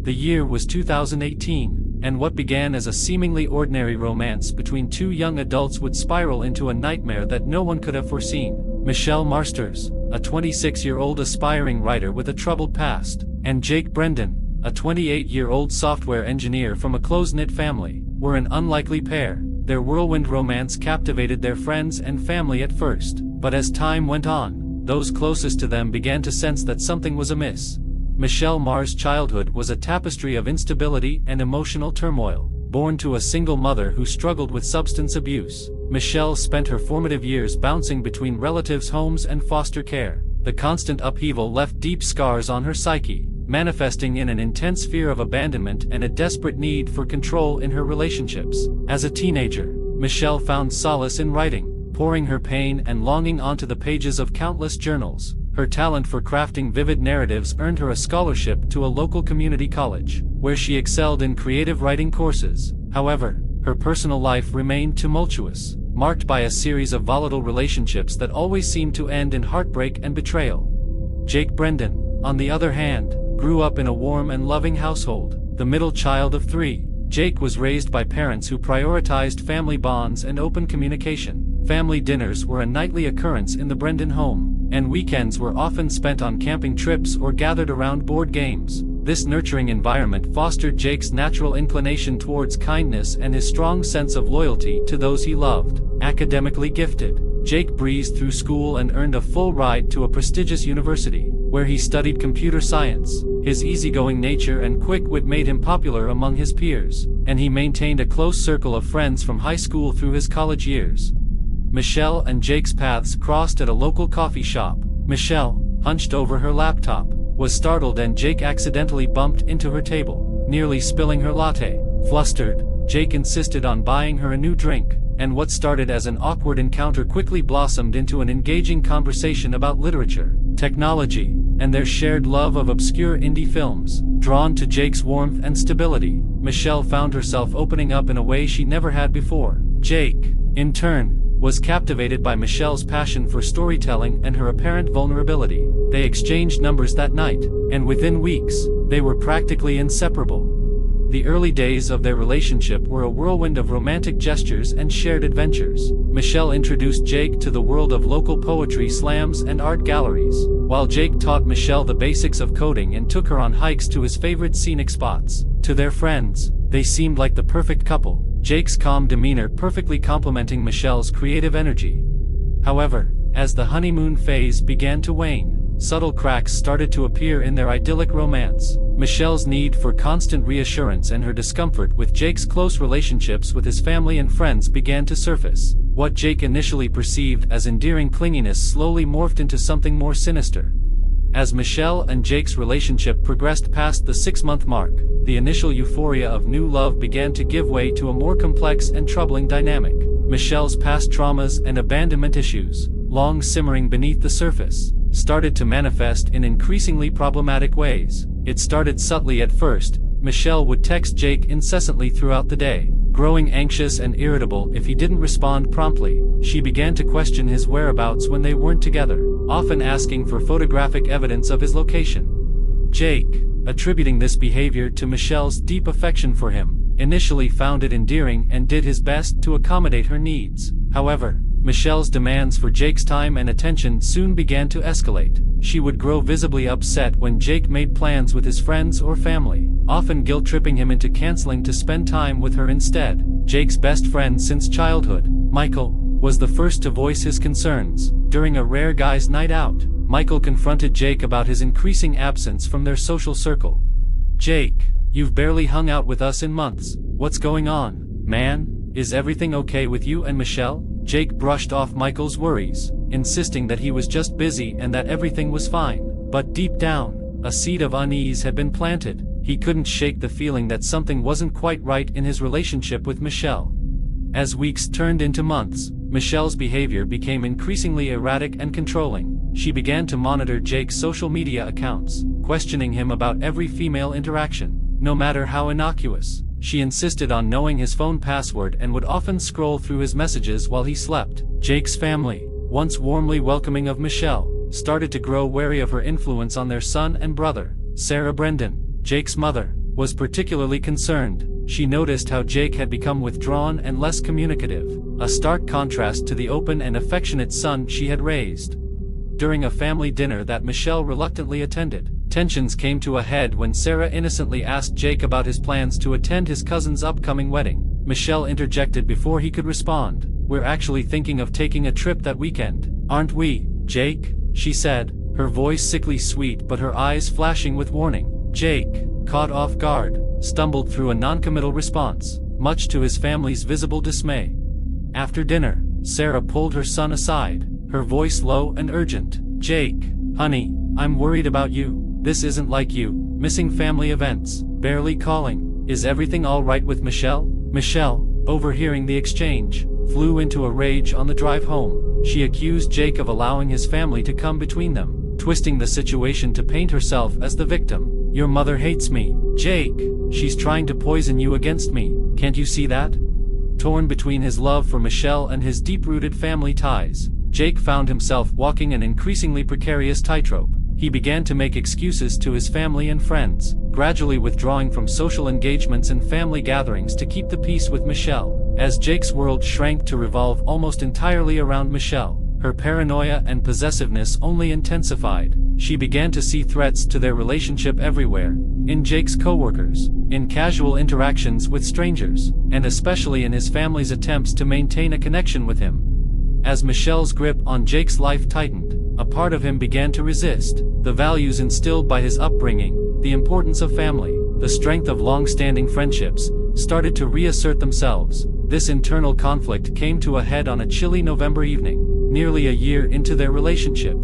The year was 2018, and what began as a seemingly ordinary romance between two young adults would spiral into a nightmare that no one could have foreseen. Michelle Marsters, a 26-year-old aspiring writer with a troubled past, and Jake Brendan, a 28-year-old software engineer from a close-knit family, were an unlikely pair. Their whirlwind romance captivated their friends and family at first, but as time went on, those closest to them began to sense that something was amiss. Michelle Mar's childhood was a tapestry of instability and emotional turmoil. Born to a single mother who struggled with substance abuse, Michelle spent her formative years bouncing between relatives' homes and foster care. The constant upheaval left deep scars on her psyche, manifesting in an intense fear of abandonment and a desperate need for control in her relationships. As a teenager, Michelle found solace in writing, pouring her pain and longing onto the pages of countless journals. Her talent for crafting vivid narratives earned her a scholarship to a local community college, where she excelled in creative writing courses. However, her personal life remained tumultuous, marked by a series of volatile relationships that always seemed to end in heartbreak and betrayal. Jake Brendan, on the other hand, grew up in a warm and loving household. The middle child of three, Jake was raised by parents who prioritized family bonds and open communication. Family dinners were a nightly occurrence in the Brendan home, and weekends were often spent on camping trips or gathered around board games. This nurturing environment fostered Jake's natural inclination towards kindness and his strong sense of loyalty to those he loved. Academically gifted, Jake breezed through school and earned a full ride to a prestigious university, where he studied computer science. His easygoing nature and quick wit made him popular among his peers, and he maintained a close circle of friends from high school through his college years. Michelle and Jake's paths crossed at a local coffee shop. Michelle, hunched over her laptop, was startled and Jake accidentally bumped into her table, nearly spilling her latte. Flustered, Jake insisted on buying her a new drink, and what started as an awkward encounter quickly blossomed into an engaging conversation about literature, technology, and their shared love of obscure indie films. Drawn to Jake's warmth and stability, Michelle found herself opening up in a way she never had before. Jake, in turn, was captivated by Michelle's passion for storytelling and her apparent vulnerability. They exchanged numbers that night, and within weeks, they were practically inseparable. The early days of their relationship were a whirlwind of romantic gestures and shared adventures. Michelle introduced Jake to the world of local poetry slams and art galleries, while Jake taught Michelle the basics of coding and took her on hikes to his favorite scenic spots. To their friends, they seemed like the perfect couple, Jake's calm demeanor perfectly complementing Michelle's creative energy. However, as the honeymoon phase began to wane, subtle cracks started to appear in their idyllic romance. Michelle's need for constant reassurance and her discomfort with Jake's close relationships with his family and friends began to surface. What Jake initially perceived as endearing clinginess slowly morphed into something more sinister. As Michelle and Jake's relationship progressed past the 6-month mark, the initial euphoria of new love began to give way to a more complex and troubling dynamic. Michelle's past traumas and abandonment issues, long simmering beneath the surface, started to manifest in increasingly problematic ways. It started subtly at first. Michelle would text Jake incessantly throughout the day, growing anxious and irritable if he didn't respond promptly. She began to question his whereabouts when they weren't together, often asking for photographic evidence of his location. Jake, attributing this behavior to Michelle's deep affection for him, initially found it endearing and did his best to accommodate her needs. However, Michelle's demands for Jake's time and attention soon began to escalate. She would grow visibly upset when Jake made plans with his friends or family, often guilt-tripping him into canceling to spend time with her instead. Jake's best friend since childhood, Michael, was the first to voice his concerns. During a rare guys' night out, Michael confronted Jake about his increasing absence from their social circle. "Jake, you've barely hung out with us in months. What's going on, man? Is everything okay with you and Michelle?" Jake brushed off Michael's worries, insisting that he was just busy and that everything was fine. But deep down, a seed of unease had been planted. He couldn't shake the feeling that something wasn't quite right in his relationship with Michelle. As weeks turned into months, Michelle's behavior became increasingly erratic and controlling. She began to monitor Jake's social media accounts, questioning him about every female interaction, no matter how innocuous. She insisted on knowing his phone password and would often scroll through his messages while he slept. Jake's family, once warmly welcoming of Michelle, started to grow wary of her influence on their son and brother. Sarah Brendan, Jake's mother, was particularly concerned. She noticed how Jake had become withdrawn and less communicative, a stark contrast to the open and affectionate son she had raised. During a family dinner that Michelle reluctantly attended, tensions came to a head when Sarah innocently asked Jake about his plans to attend his cousin's upcoming wedding. Michelle interjected before he could respond. "We're actually thinking of taking a trip that weekend, aren't we, Jake?" she said, her voice sickly sweet but her eyes flashing with warning. Jake, caught off guard, stumbled through a noncommittal response, much to his family's visible dismay. After dinner, Sarah pulled her son aside, her voice low and urgent. "Jake, honey, I'm worried about you. This isn't like you, missing family events, barely calling. Is everything all right with Michelle?" Michelle, overhearing the exchange, flew into a rage on the drive home. She accused Jake of allowing his family to come between them, twisting the situation to paint herself as the victim. "Your mother hates me, Jake. She's trying to poison you against me. Can't you see that?" Torn between his love for Michelle and his deep-rooted family ties, Jake found himself walking an increasingly precarious tightrope. He began to make excuses to his family and friends, gradually withdrawing from social engagements and family gatherings to keep the peace with Michelle. As Jake's world shrank to revolve almost entirely around Michelle, her paranoia and possessiveness only intensified. She began to see threats to their relationship everywhere, in Jake's coworkers, in casual interactions with strangers, and especially in his family's attempts to maintain a connection with him. As Michelle's grip on Jake's life tightened, a part of him began to resist. The values instilled by his upbringing, the importance of family, the strength of long-standing friendships, started to reassert themselves. This internal conflict came to a head on a chilly November evening, nearly a year into their relationship.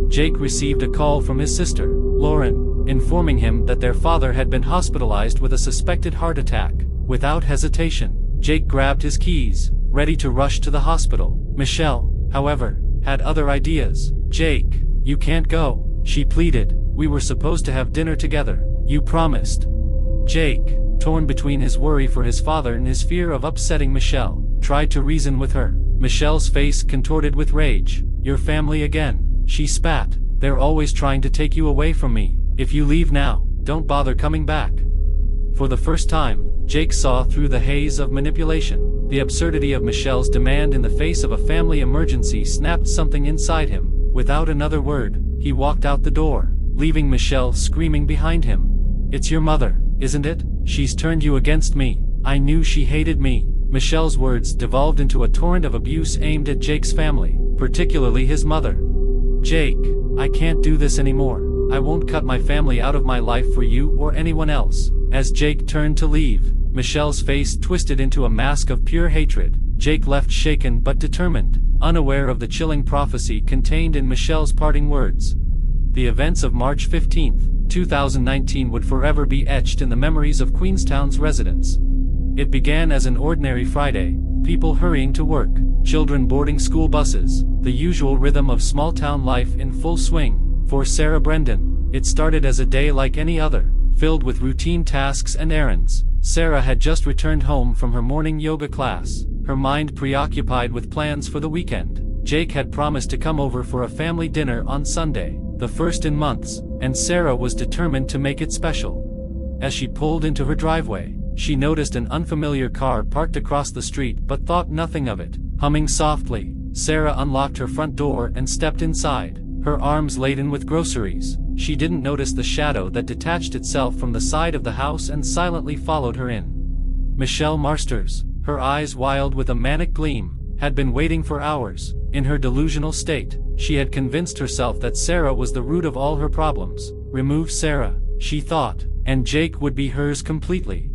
Jake received a call from his sister, Lauren, informing him that their father had been hospitalized with a suspected heart attack. Without hesitation, Jake grabbed his keys, ready to rush to the hospital. Michelle, however, had other ideas. "Jake, you can't go," she pleaded. "We were supposed to have dinner together. You promised." Jake, torn between his worry for his father and his fear of upsetting Michelle, tried to reason with her. Michelle's face contorted with rage. "Your family again," she spat. "They're always trying to take you away from me. If you leave now, don't bother coming back." For the first time, Jake saw through the haze of manipulation. The absurdity of Michelle's demand in the face of a family emergency snapped something inside him. Without another word, he walked out the door, leaving Michelle screaming behind him. "It's your mother, isn't it? She's turned you against me. I knew she hated me." Michelle's words devolved into a torrent of abuse aimed at Jake's family, particularly his mother. "Jake, I can't do this anymore. I won't cut my family out of my life for you or anyone else." As Jake turned to leave, Michelle's face twisted into a mask of pure hatred. Jake left shaken but determined, unaware of the chilling prophecy contained in Michelle's parting words. The events of March 15, 2019 would forever be etched in the memories of Queenstown's residents. It began as an ordinary Friday, people hurrying to work, children boarding school buses, the usual rhythm of small-town life in full swing. For Sarah Brendan, it started as a day like any other, filled with routine tasks and errands. Sarah had just returned home from her morning yoga class, her mind preoccupied with plans for the weekend. Jake had promised to come over for a family dinner on Sunday, the first in months, and Sarah was determined to make it special. As she pulled into her driveway, she noticed an unfamiliar car parked across the street but thought nothing of it. Humming softly, Sarah unlocked her front door and stepped inside, her arms laden with groceries. She didn't notice the shadow that detached itself from the side of the house and silently followed her in. Michelle Marsters, her eyes wild with a manic gleam, had been waiting for hours. In her delusional state, she had convinced herself that Sarah was the root of all her problems. Remove Sarah, she thought, and Jake would be hers completely.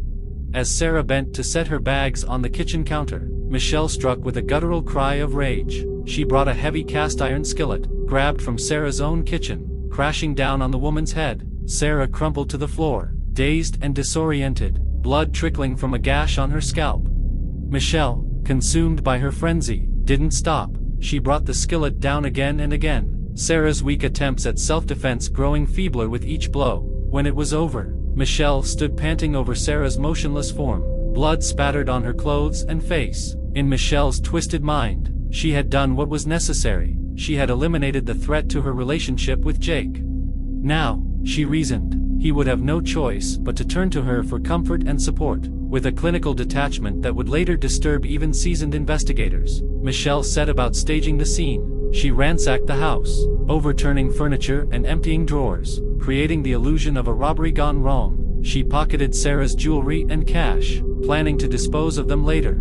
As Sarah bent to set her bags on the kitchen counter, Michelle struck with a guttural cry of rage. She brought a heavy cast-iron skillet, grabbed from Sarah's own kitchen, crashing down on the woman's head. Sarah crumpled to the floor, dazed and disoriented, blood trickling from a gash on her scalp. Michelle, consumed by her frenzy, didn't stop. She brought the skillet down again and again, Sarah's weak attempts at self-defense growing feebler with each blow. When it was over, Michelle stood panting over Sarah's motionless form, blood spattered on her clothes and face. In Michelle's twisted mind, she had done what was necessary. She had eliminated the threat to her relationship with Jake. Now, she reasoned, he would have no choice but to turn to her for comfort and support. With a clinical detachment that would later disturb even seasoned investigators, Michelle set about staging the scene. She ransacked the house, overturning furniture and emptying drawers, creating the illusion of a robbery gone wrong. She pocketed Sarah's jewelry and cash, planning to dispose of them later.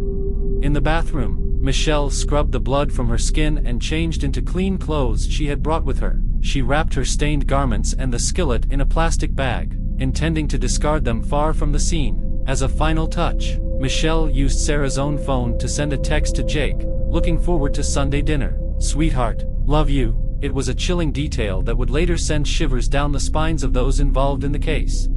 In the bathroom, Michelle scrubbed the blood from her skin and changed into clean clothes she had brought with her. She wrapped her stained garments and the skillet in a plastic bag, intending to discard them far from the scene. As a final touch, Michelle used Sarah's own phone to send a text to Jake, looking forward to Sunday dinner. "Sweetheart, love you." It was a chilling detail that would later send shivers down the spines of those involved in the case.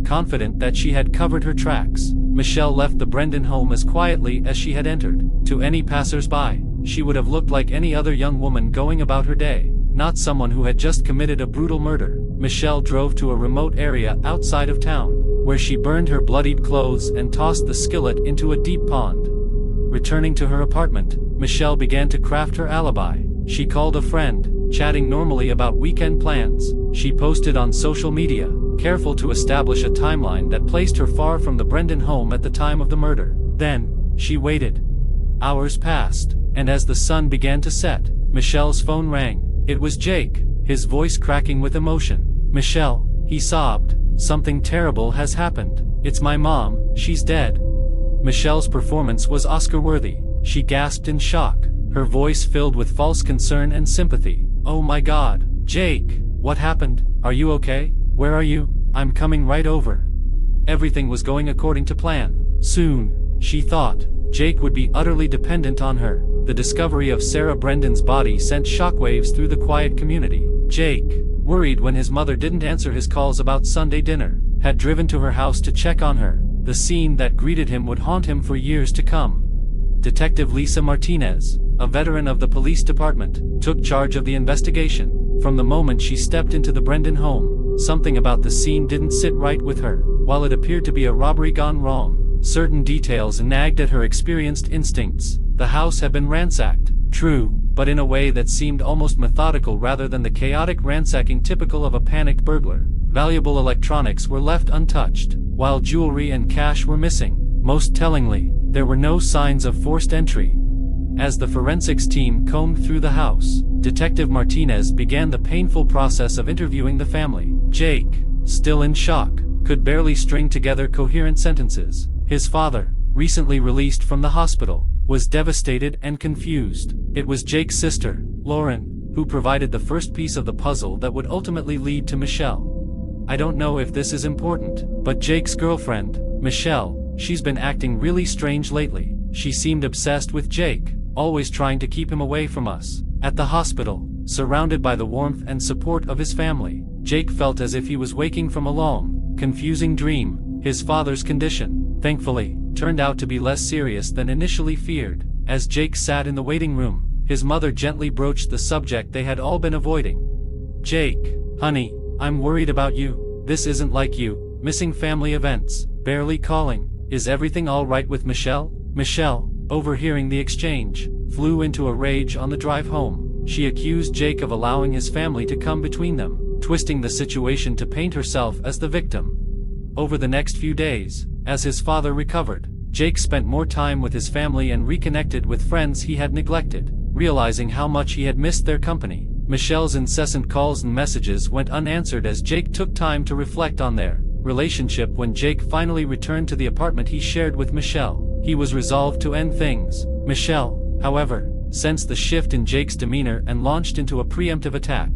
Confident that she had covered her tracks, Michelle left the Brendan home as quietly as she had entered. To any passers-by, she would have looked like any other young woman going about her day, not someone who had just committed a brutal murder. Michelle drove to a remote area outside of town, where she burned her bloodied clothes and tossed the skillet into a deep pond. Returning to her apartment, Michelle began to craft her alibi. She called a friend, chatting normally about weekend plans. She posted on social media, careful to establish a timeline that placed her far from the Brendan home at the time of the murder. Then, she waited. Hours passed, and as the sun began to set, Michelle's phone rang. It was Jake, his voice cracking with emotion. "Michelle," he sobbed, "something terrible has happened. It's my mom, she's dead." Michelle's performance was Oscar-worthy. She gasped in shock, her voice filled with false concern and sympathy. "Oh my God, Jake, what happened? Are you okay? Where are you? I'm coming right over." Everything was going according to plan. Soon, she thought, Jake would be utterly dependent on her. The discovery of Sarah Brendan's body sent shockwaves through the quiet community. Jake, worried when his mother didn't answer his calls about Sunday dinner, had driven to her house to check on her. The scene that greeted him would haunt him for years to come. Detective Lisa Martinez, a veteran of the police department, took charge of the investigation. From the moment she stepped into the Brendan home, something about the scene didn't sit right with her. While it appeared to be a robbery gone wrong, certain details nagged at her experienced instincts. The house had been ransacked, true, but in a way that seemed almost methodical rather than the chaotic ransacking typical of a panicked burglar. Valuable electronics were left untouched, while jewelry and cash were missing. Most tellingly, there were no signs of forced entry. As the forensics team combed through the house, Detective Martinez began the painful process of interviewing the family. Jake, still in shock, could barely string together coherent sentences. His father, recently released from the hospital, was devastated and confused. It was Jake's sister, Lauren, who provided the first piece of the puzzle that would ultimately lead to Michelle. "I don't know if this is important, but Jake's girlfriend, Michelle, she's been acting really strange lately. She seemed obsessed with Jake, always trying to keep him away from us." At the hospital, surrounded by the warmth and support of his family, Jake felt as if he was waking from a long, confusing dream. His father's condition, thankfully, turned out to be less serious than initially feared. As Jake sat in the waiting room, his mother gently broached the subject they had all been avoiding. "Jake, honey, I'm worried about you. This isn't like you, missing family events, barely calling. Is everything all right with Michelle?" Michelle, overhearing the exchange, flew into a rage on the drive home. She accused Jake of allowing his family to come between them, twisting the situation to paint herself as the victim. Over the next few days, as his father recovered, Jake spent more time with his family and reconnected with friends he had neglected. Realizing how much he had missed their company, Michelle's incessant calls and messages went unanswered as Jake took time to reflect on their relationship. When Jake finally returned to the apartment he shared with Michelle, he was resolved to end things. Michelle, however, sensed the shift in Jake's demeanor and launched into a preemptive attack.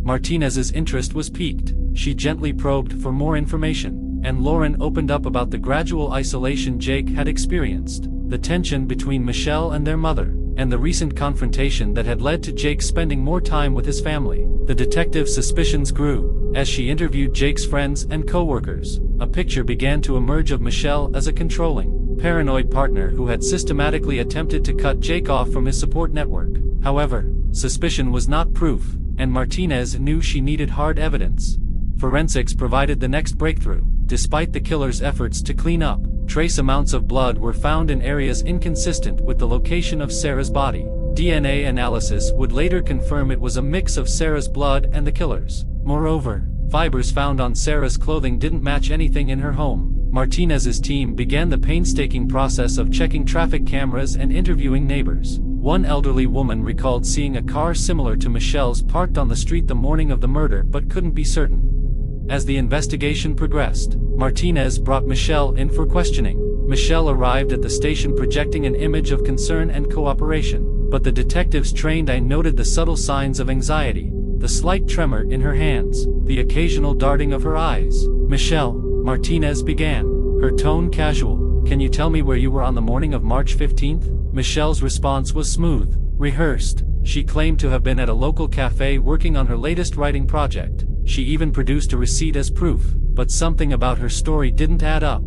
Martinez's interest was piqued. She gently probed for more information, and Lauren opened up about the gradual isolation Jake had experienced, the tension between Michelle and their mother, and the recent confrontation that had led to Jake spending more time with his family. The detective's suspicions grew. As she interviewed Jake's friends and co-workers, a picture began to emerge of Michelle as a controlling, paranoid partner who had systematically attempted to cut Jake off from his support network. However, suspicion was not proof, and Martinez knew she needed hard evidence. Forensics provided the next breakthrough. Despite the killer's efforts to clean up, trace amounts of blood were found in areas inconsistent with the location of Sarah's body. DNA analysis would later confirm it was a mix of Sarah's blood and the killer's. Moreover, Fibers found on Sarah's clothing didn't match anything in her home. Martinez's team began the painstaking process of checking traffic cameras and interviewing neighbors. One elderly woman recalled seeing a car similar to Michelle's parked on the street the morning of the murder but couldn't be certain. As the investigation progressed, Martinez brought Michelle in for questioning. Michelle arrived at the station projecting an image of concern and cooperation, but the detectives' trained eye noted the subtle signs of anxiety, the slight tremor in her hands, the occasional darting of her eyes. "Michelle," Martinez began, her tone casual, "can you tell me where you were on the morning of March 15th? Michelle's response was smooth, rehearsed. She claimed to have been at a local cafe working on her latest writing project. She even produced a receipt as proof, but something about her story didn't add up.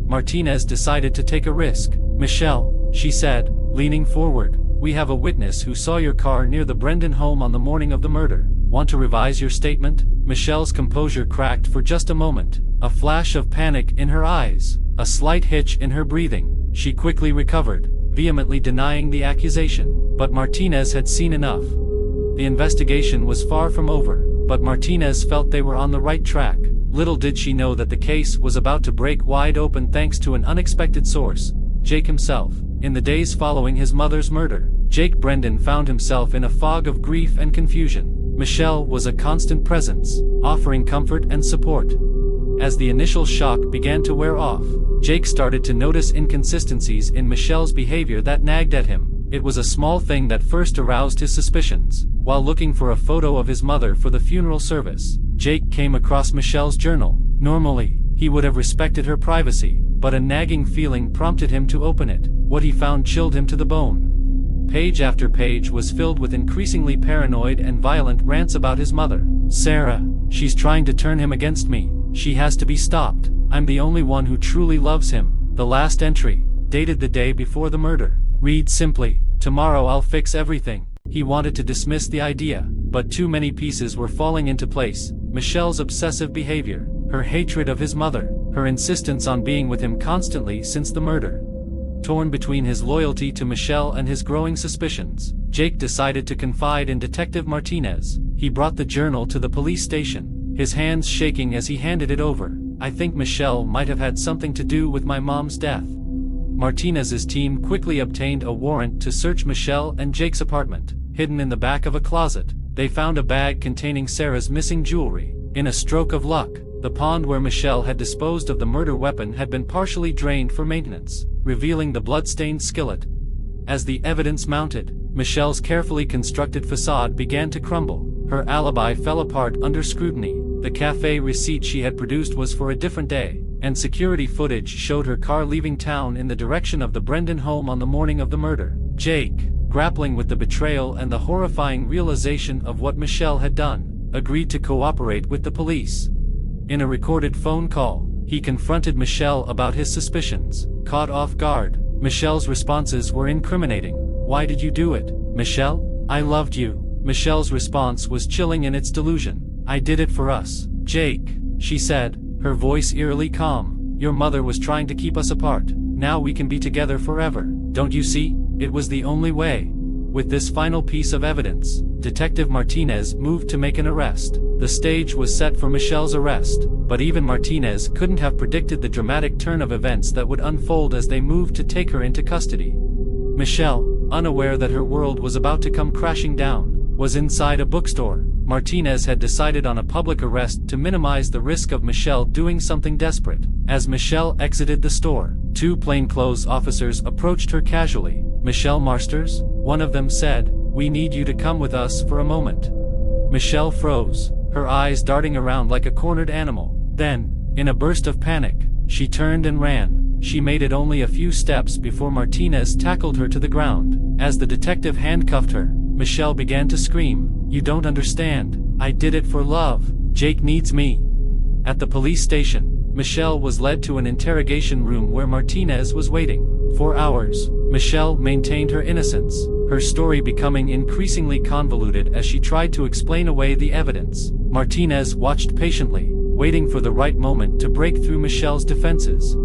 Martinez decided to take a risk. "Michelle," she said, leaning forward, "we have a witness who saw your car near the Brendan home on the morning of the murder. Want to revise your statement?" Michelle's composure cracked for just a moment, a flash of panic in her eyes, a slight hitch in her breathing. She quickly recovered, vehemently denying the accusation. But Martinez had seen enough. The investigation was far from over, but Martinez felt they were on the right track. Little did she know that the case was about to break wide open thanks to an unexpected source, Jake himself. In the days following his mother's murder, Jake Brendan found himself in a fog of grief and confusion. Michelle was a constant presence, offering comfort and support. As the initial shock began to wear off, Jake started to notice inconsistencies in Michelle's behavior that nagged at him. It was a small thing that first aroused his suspicions. While looking for a photo of his mother for the funeral service, Jake came across Michelle's journal. Normally, he would have respected her privacy, but a nagging feeling prompted him to open it. What he found chilled him to the bone. Page after page was filled with increasingly paranoid and violent rants about his mother. "Sarah, she's trying to turn him against me. She has to be stopped. I'm the only one who truly loves him." The last entry, dated the day before the murder, read simply, "Tomorrow I'll fix everything." He wanted to dismiss the idea, but too many pieces were falling into place. Michelle's obsessive behavior, her hatred of his mother, her insistence on being with him constantly since the murder. Torn between his loyalty to Michelle and his growing suspicions, Jake decided to confide in Detective Martinez. He brought the journal to the police station, his hands shaking as he handed it over. "I think Michelle might have had something to do with my mom's death." Martinez's team quickly obtained a warrant to search Michelle and Jake's apartment. Hidden in the back of a closet, they found a bag containing Sarah's missing jewelry. In a stroke of luck, the pond where Michelle had disposed of the murder weapon had been partially drained for maintenance, revealing the blood-stained skillet. As the evidence mounted, Michelle's carefully constructed facade began to crumble. Her alibi fell apart under scrutiny. The cafe receipt she had produced was for a different day, and security footage showed her car leaving town in the direction of the Brendan home on the morning of the murder. Jake, grappling with the betrayal and the horrifying realization of what Michelle had done, agreed to cooperate with the police. In a recorded phone call, he confronted Michelle about his suspicions. Caught off guard, Michelle's responses were incriminating. "Why did you do it, Michelle? I loved you." Michelle's response was chilling in its delusion. "I did it for us, Jake," she said, her voice eerily calm. "Your mother was trying to keep us apart. Now we can be together forever. Don't you see? It was the only way." With this final piece of evidence, Detective Martinez moved to make an arrest. The stage was set for Michelle's arrest, but even Martinez couldn't have predicted the dramatic turn of events that would unfold as they moved to take her into custody. Michelle, unaware that her world was about to come crashing down, was inside a bookstore. Martinez had decided on a public arrest to minimize the risk of Michelle doing something desperate. As Michelle exited the store, two plainclothes officers approached her casually. "Michelle Marsters?" one of them said. "We need you to come with us for a moment." Michelle froze, her eyes darting around like a cornered animal. Then, in a burst of panic, she turned and ran. She made it only a few steps before Martinez tackled her to the ground. As the detective handcuffed her, Michelle began to scream. "You don't understand. I did it for love. Jake needs me." At the police station, Michelle was led to an interrogation room where Martinez was waiting. For hours, Michelle maintained her innocence, her story becoming increasingly convoluted as she tried to explain away the evidence. Martinez watched patiently, waiting for the right moment to break through Michelle's defenses.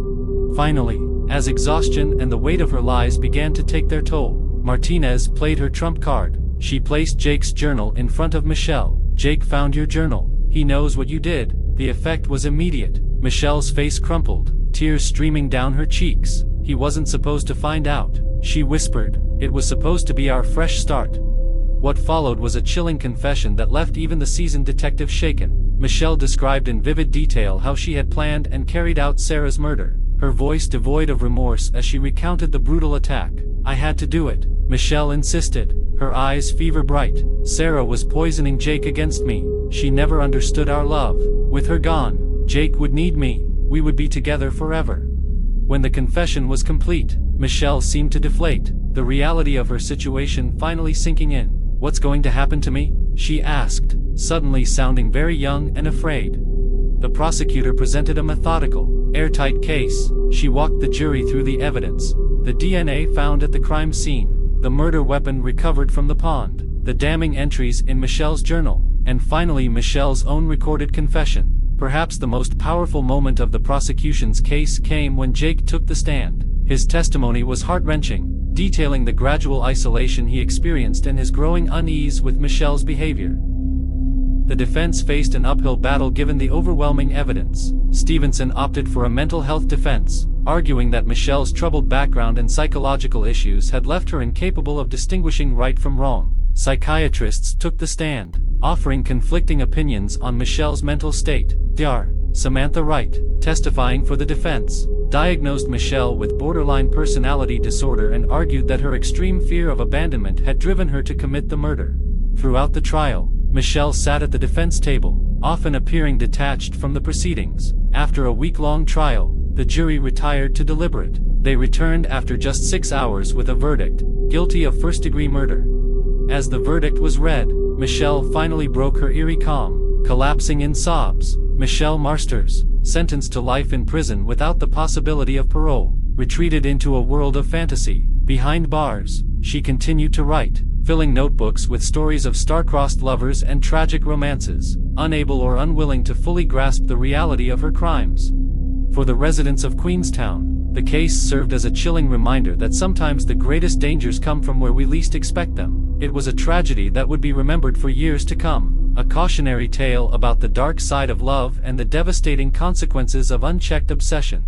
Finally, as exhaustion and the weight of her lies began to take their toll, Martinez played her trump card. She placed Jake's journal in front of Michelle. "Jake found your journal. He knows what you did." The effect was immediate. Michelle's face crumpled, tears streaming down her cheeks. "He wasn't supposed to find out," she whispered. "It was supposed to be our fresh start." What followed was a chilling confession that left even the seasoned detective shaken. Michelle described in vivid detail how she had planned and carried out Sarah's murder, her voice devoid of remorse as she recounted the brutal attack. "I had to do it," Michelle insisted, her eyes fever bright. "Sarah was poisoning Jake against me. She never understood our love. With her gone, Jake would need me. We would be together forever." When the confession was complete, Michelle seemed to deflate, the reality of her situation finally sinking in. "What's going to happen to me?" she asked, suddenly sounding very young and afraid. The prosecutor presented a methodical, airtight case. She walked the jury through the evidence: the DNA found at the crime scene, the murder weapon recovered from the pond, the damning entries in Michelle's journal, and finally Michelle's own recorded confession. Perhaps the most powerful moment of the prosecution's case came when Jake took the stand. His testimony was heart-wrenching, detailing the gradual isolation he experienced and his growing unease with Michelle's behavior. The defense faced an uphill battle given the overwhelming evidence. Stevenson opted for a mental health defense, arguing that Michelle's troubled background and psychological issues had left her incapable of distinguishing right from wrong. Psychiatrists took the stand, offering conflicting opinions on Michelle's mental state. Dr. Samantha Wright, testifying for the defense, diagnosed Michelle with borderline personality disorder and argued that her extreme fear of abandonment had driven her to commit the murder. Throughout the trial, Michelle sat at the defense table, often appearing detached from the proceedings. After a week-long trial, the jury retired to deliberate. They returned after just 6 hours with a verdict: guilty of first-degree murder. As the verdict was read, Michelle finally broke her eerie calm, collapsing in sobs. Michelle Marsters, sentenced to life in prison without the possibility of parole, retreated into a world of fantasy. Behind bars, she continued to write, filling notebooks with stories of star-crossed lovers and tragic romances, unable or unwilling to fully grasp the reality of her crimes. For the residents of Queenstown, the case served as a chilling reminder that sometimes the greatest dangers come from where we least expect them. It was a tragedy that would be remembered for years to come, a cautionary tale about the dark side of love and the devastating consequences of unchecked obsession.